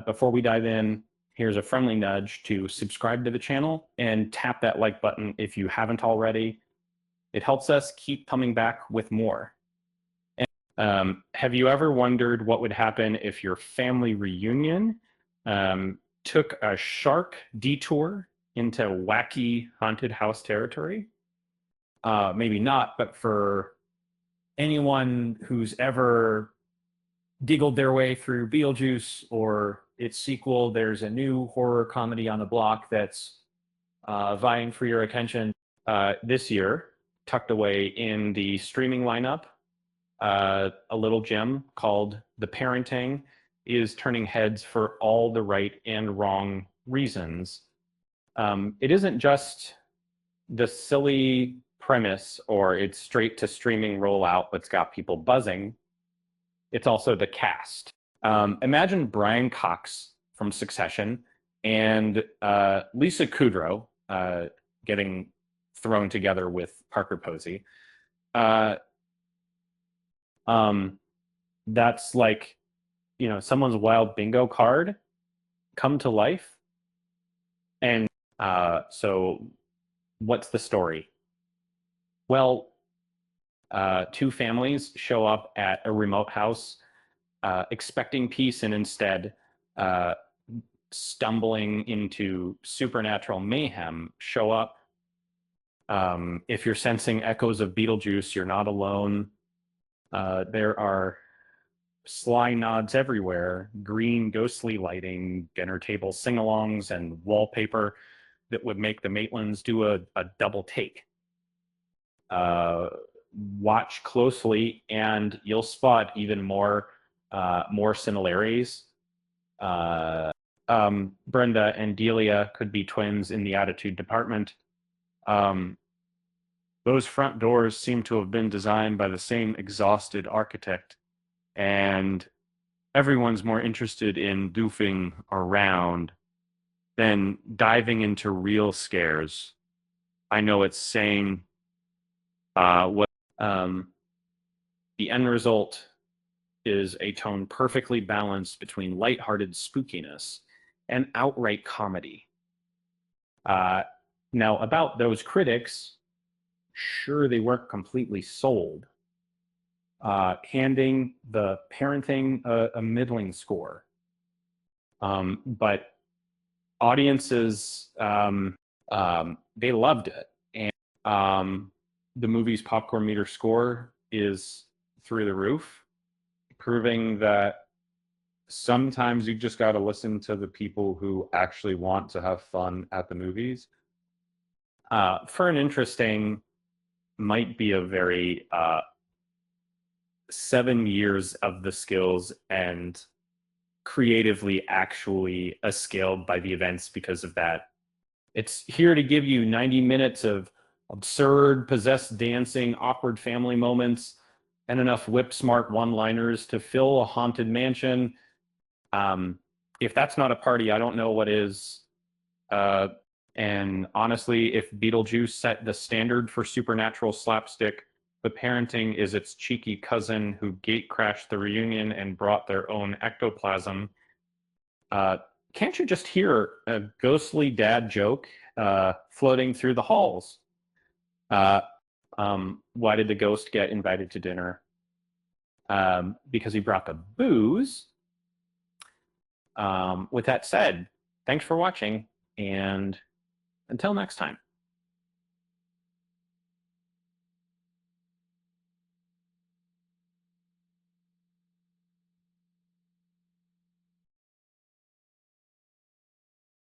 Before we dive in, here's a friendly nudge to subscribe to the channel and tap that like button if you haven't already. It helps us keep coming back with more. Have you ever wondered what would happen if your family reunion took a shark detour into wacky haunted house territory? Maybe not, but for anyone who's ever giggled their way through Beetlejuice or its sequel, there's a new horror comedy on the block that's vying for your attention this year, tucked away in the streaming lineup. A little gem called The Parenting is turning heads for all the right and wrong reasons. It isn't just the silly premise or its straight to streaming rollout that's got people buzzing. It's also the cast. Imagine Brian Cox from Succession and Lisa Kudrow getting thrown together with Parker Posey. That's like, someone's wild bingo card come to life. And so what's the story? Well, two families show up at a remote house expecting peace and instead stumbling into supernatural mayhem show up. If you're sensing echoes of Beetlejuice, you're not alone. There are sly nods everywhere, green ghostly lighting, dinner table sing-alongs, and wallpaper that would make the Maitlands do a double take. Watch closely and you'll spot even more similarities. Brenda and Delia could be twins in the attitude department. Those front doors seem to have been designed by the same exhausted architect, and everyone's more interested in doofing around than diving into real scares. I know it's saying what the end result is a tone perfectly balanced between lighthearted spookiness and outright comedy. Now, about those critics, sure, they weren't completely sold, handing The Parenting a middling score. But audiences, they loved it. And the movie's popcorn meter score is through the roof, proving that sometimes you just got to listen to the people who actually want to have fun at the movies. For an interesting, might be a very 7 years of the skills and creatively actually scaled by the events because of that. It's here to give you 90 minutes of absurd, possessed dancing, awkward family moments, and enough whip-smart one-liners to fill a haunted mansion. If that's not a party, I don't know what is. And honestly, if Beetlejuice set the standard for supernatural slapstick, The Parenting is its cheeky cousin who gate-crashed the reunion and brought their own ectoplasm. Can't you just hear a ghostly dad joke floating through the halls? Why did the ghost get invited to dinner? Because he brought the booze. With that said, thanks for watching, and until next time.